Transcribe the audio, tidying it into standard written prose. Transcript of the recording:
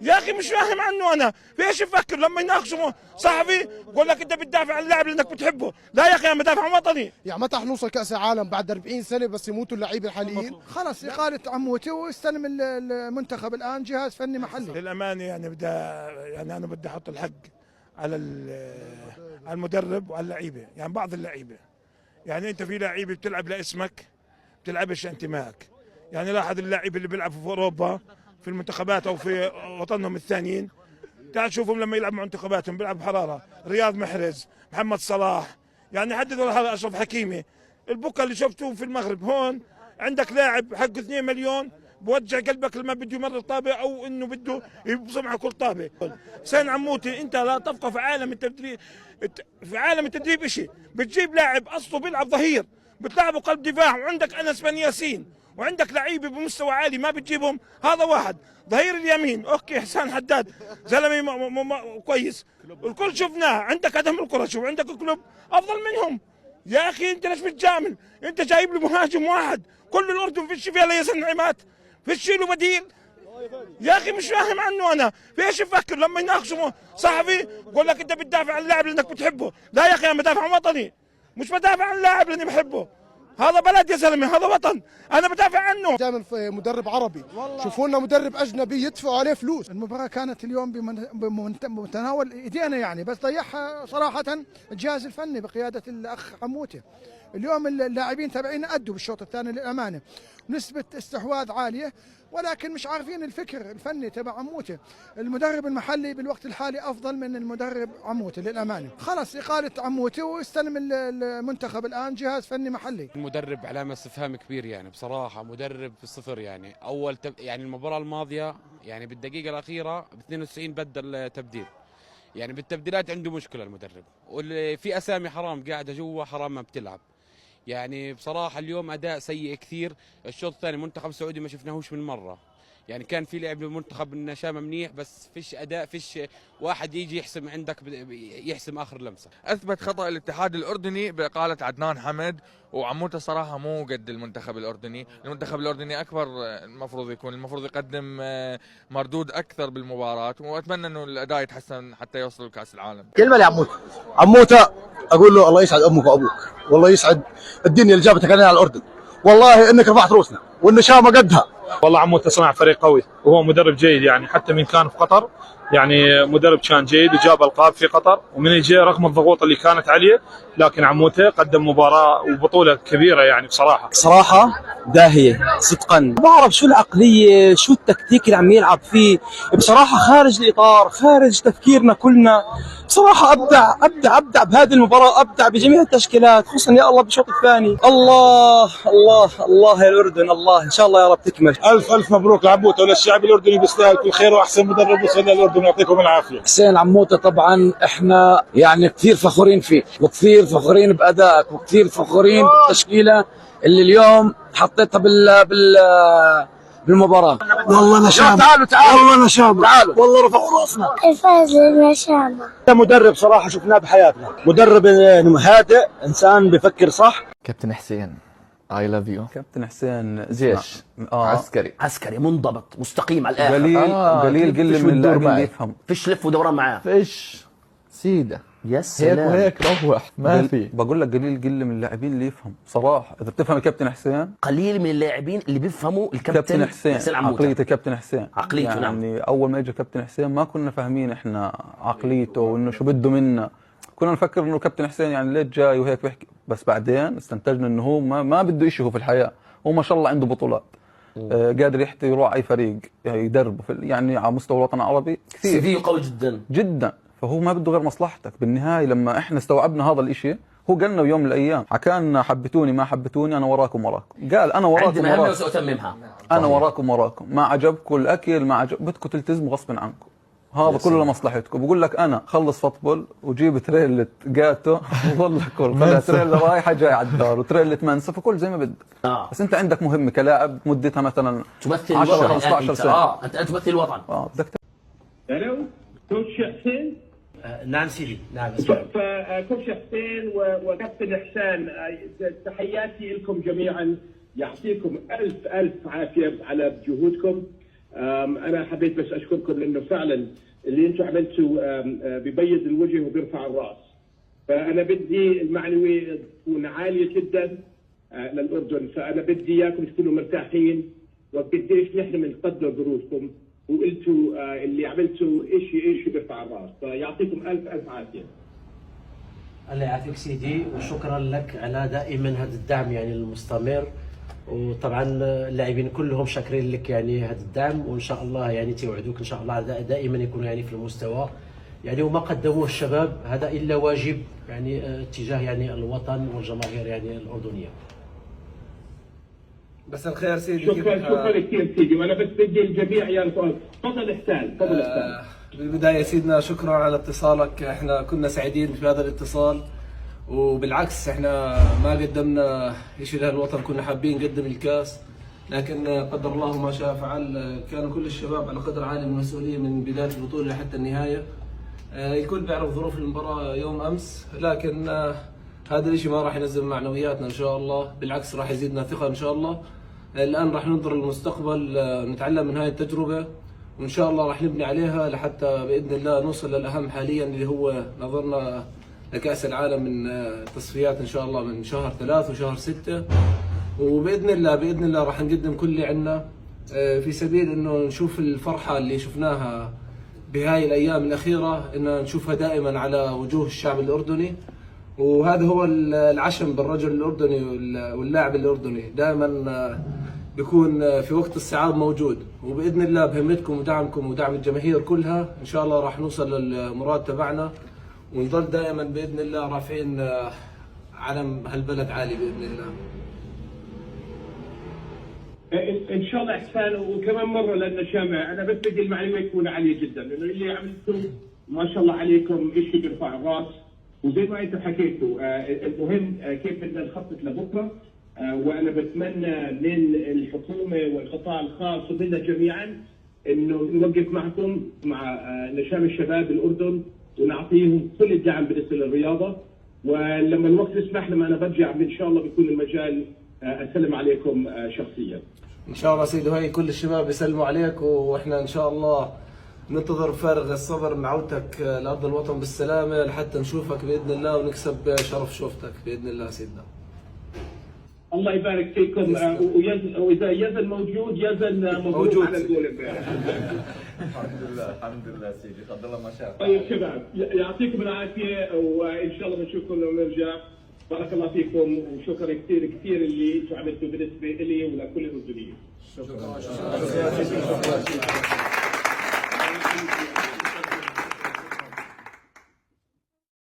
يا اخي مش فاهم عنه انا، في ايش يفكر لما يناقشه صحفي يقول لك انت بتدافع عن اللاعب لانك بتحبه؟ لا يا اخي انا بدافع عن وطني. يعني متى حنوصل كاس العالم بعد 40 سنه بس يموتوا اللعيبه الحاليين؟ خلص اقاله عموتي واستلم المنتخب الان جهاز فني محلي. للامانه يعني انا بدي احط الحق على المدرب وعلى اللعيبه، يعني بعض اللعيبه، يعني انت في لعيبه بتلعب لاسمك، بتلعبش انتمائك. يعني لاحظ اللاعب اللي بيلعبوا في اوروبا في المنتخبات او في وطنهم الثانيين، تعال شوفهم لما يلعبوا مع منتخباتهم بيلعبوا بحراره. رياض محرز، محمد صلاح، يعني حددوا هذا اشرف حكيمي. البكا اللي شفتوه في المغرب، هون عندك لاعب حقه 2 مليون بوجع قلبك لما بده يمرر طابه او انه بده يبصم على كل طابه. حسين عموتي انت لا تبقى في عالم التدريب، في عالم التدريب شيء، بتجيب لاعب اصله بيلعب ظهير بتلعبه قلب دفاع، وعندك انس بن ياسين وعندك لعيبه بمستوى عالي ما بتجيبهم. هذا واحد ظهير اليمين اوكي حسان حداد زلمه كويس الكل شفناه. عندك ادهم القرش وعندك كلوب افضل منهم. يا اخي انت ليش بتجامل؟ انت جايب لي مهاجم واحد، كل الاردن فيش فيها الا ياسين نعمات، فيش له بديل. يا اخي مش فاهم عنه انا، في ايش يفكر لما يناقشه صحفي يقول لك انت بتدافع عن اللاعب لانك بتحبه؟ لا يا اخي انا بدافع عن وطني، مش بدافع عن اللاعب لاني بحبه. هذا بلد يا زلمه، هذا وطن، انا بدافع عنه. دائما مدرب عربي، شوفوا لنا مدرب اجنبي يدفعوا عليه فلوس. المباراة كانت اليوم بمتناول ايدينا يعني، بس ضيعها صراحة الجهاز الفني بقيادة الاخ عموته. اليوم اللاعبين تبعينا ادوا بالشوط الثاني للامانة، نسبة استحواذ عالية، ولكن مش عارفين الفكر الفني تبع عموته. المدرب المحلي بالوقت الحالي افضل من المدرب عموته للامانه. خلص اقاله عموته واستلم المنتخب الان جهاز فني محلي. المدرب علامه استفهام كبير يعني بصراحه، مدرب صفر يعني. يعني المباراه الماضيه يعني بالدقيقه الاخيره ب 92 بدل تبديل، يعني بالتبديلات عنده مشكله المدرب، واللي في اسامي حرام قاعده جوا حرام ما بتلعب. يعني بصراحة اليوم أداء سيء كثير. الشوط الثاني المنتخب السعودي ما شفناهوش من مرة، يعني كان في لعب للمنتخب النشامة منيح، بس فيش أداء، فيش واحد يجي يحسم عندك، يحسم آخر لمسة. أثبت خطأ الاتحاد الأردني بإقالة عدنان حمد، وعموته صراحة مو قد المنتخب الأردني. المنتخب الأردني أكبر المفروض يقدم مردود أكثر بالمباراة، وأتمنى أنه الأداء يتحسن حتى يوصلوا لكأس العالم. كلمة عموته أقول له الله يسعد أمك وأبوك، والله يسعد الدنيا اللي جابتك علينا على الأردن، والله إنك رفعت روسنا والنشامة قدها. والله عموته صنع فريق قوي وهو مدرب جيد، يعني حتى من كان في قطر يعني مدرب كان جيد وجاب القاب في قطر، ومن يجي رغم الضغوط اللي كانت عليه لكن عموته قدم مباراه وبطوله كبيره يعني صراحه داهيه صدقا. ما بعرف شو العقليه، شو التكتيك اللي عم يلعب فيه، بصراحه خارج الاطار، خارج تفكيرنا كلنا. بصراحه ابدع بهذه المباراه، ابدع بجميع التشكيلات، خصوصا يا الله بالشوط الثاني. الله يا الاردن، الله ان شاء الله يا رب تكمل. الف مبروك لعموته وللشعب الاردني، بيستاهل كل خير واحسن مدرب وصل للاردن، يعطيكم العافيه. حسين عموته طبعا احنا يعني كثير فخورين فيك، وكثير فخورين بادائك، وكثير فخورين بالتشكيله اللي اليوم حطيتها بالمباراه. والله نشامة، والله نشامة، والله رفعوا راسنا. الفاز للنشامة. مدرب صراحة شفناه بحياتنا، مدرب هادئ، إنسان بفكر صح. كابتن حسين I love you. كابتن حسين جيش عسكري منضبط مستقيم على الاخر. قليل من اللاعبين اللي يفهم، فيش لف ودوران معاه، فيش سيده يا سلام، هيك روح ما في. بقول لك قليل من اللاعبين اللي يفهم صراحه. اذا بتفهم الكابتن حسين، قليل من اللاعبين اللي بيفهموا الكابتن حسين عقليته. كابتن حسين عقليته يعني اول ما اجى كابتن حسين ما كنا فاهمين احنا عقليته وانه شو بده منا. كنا نفكر انه كابتن حسين يعني ليش جاي وهيك بيحكي، بس بعدين استنتجنا انه هو ما بده شيء هو في الحياه. هو ما شاء الله عنده بطولات، قادر يحتوي يروح اي فريق يدربه يعني على مستوى الوطن العربي كثير، سي في قوي جدا. فهو ما بده غير مصلحتك. بالنهايه لما احنا استوعبنا هذا الاشي، هو قالنا يوم من الايام حكى حبتوني ما حبتوني انا وراكم، قال انا وراكم، عندي مهمه وسأتممها. انا وراكم، ما عجبكم الاكل، ما بدكم تلتزموا غصب عنكم، هذا كله لمصلحتكم. بقول لك انا خلص فطبل وجيب تريلة جاتو والله كل تريلة رايحه جاي على الدار وتريلة منسف وكل زي ما بدك. بس انت عندك مهمه كلاعب مدتها مثلا تمثل 10 15 سنه. انت تمثل الوطن. بدك. الو كوتش حسين. نعم سيدي، نعم. فكوتش حسين وكابتن حسين، تحياتي لكم جميعا، يعطيكم الف عافيه على جهودكم. انا حبيت بس اشكركم لانه فعلا اللي انتم عملتوا بيبيض الوجه وبيرفع الراس. فانا بدي المعنويه تكون عاليه جدا للاردن، فانا بدي اياكم تكونوا مرتاحين وقديش نحن بنقدر ظروفكم، وقلتوا اللي عملتوا شيء بيرفع الراس، فيعطيكم الف عافيه. الله يعافيك سيدي، وشكرا لك على دائما هذا الدعم يعني المستمر، وطبعا اللاعبين كلهم شاكرين لك يعني هذا الدعم، وان شاء الله يعني توعدوك ان شاء الله دائما يكونوا يعني في المستوى يعني، وما قدموه الشباب هذا الا واجب يعني تجاه يعني الوطن والجماهير يعني الاردنيه. بس الخير سيدي. شكرا كثير سيدي، وانا بس بدي الجميع يا تفضل احسان. تفضل احسان. بالبدايه سيدنا شكرا على اتصالك، احنا كنا سعيدين في هذا الاتصال، وبالعكس احنا ما قدمنا شيء للوطن، كنا حابين نقدم الكاس، لكن قدر الله ما شاء فعل. كانوا كل الشباب على قدر عالي من المسؤوليه من بدايه البطوله حتى النهايه. الكل بيعرف ظروف المباراه يوم امس، لكن هذا الشيء ما راح ينزل معنوياتنا ان شاء الله، بالعكس راح يزيدنا ثقه ان شاء الله. الان راح ننظر للمستقبل، نتعلم من هاي التجربه، وان شاء الله راح نبني عليها لحتى باذن الله نوصل للاهم حاليا اللي هو نظرنا لكأس العالم من تصفيات ان شاء الله من شهر 3 وشهر 6، وباذن الله راح نقدم كل اللي عندنا في سبيل انه نشوف الفرحه اللي شفناها بهاي الايام الاخيره، ان نشوفها دائما على وجوه الشعب الاردني، وهذا هو العشم بالرجل الاردني واللاعب الاردني، دائما بيكون في وقت الصعاب موجود، وباذن الله بهمتكم ودعمكم ودعم الجماهير كلها ان شاء الله راح نوصل للمراد تبعنا، ونظل دائما باذن الله رافعين علم هالبلد عالي باذن الله. ان شاء الله احسان، وكمان مره لان شامع انا بس بدي المعنويه تكون عاليه جدا، لانه اللي عملتوا ما شاء الله عليكم شيء بيرفع الراس، وزي ما انتم حكيتوا المهم كيف بدنا نخطط لبكره، وانا بتمنى من الحكومه والقطاع الخاص ومنا جميعا انه نوقف معكم مع نشام الشباب الاردن ونعطيهم كل الدعم بالنسبه للرياضه، ولما الوقت يسمح لما انا برجع ان شاء الله بيكون المجال اسلم عليكم شخصيا. ان شاء الله سيدي، وهي كل الشباب يسلموا عليك، واحنا ان شاء الله ننتظر فارغ الصبر معودتك لارض الوطن بالسلامه لحتى نشوفك باذن الله ونكسب شرف شوفتك باذن الله سيدنا. الله يبارك فيكم، واذا يزن موجود يزن موجود على الجول امبارح. الحمد لله سيدي، تفضل الله ما شاء الله. طيب شباب يعطيكم العافيه، وان شاء الله بنشوفكم لما نرجع. بارك الله فيكم، وشكرا كثير اللي انتم عملتوه بالنسبه لي ولكل الاردنيين. شكرا.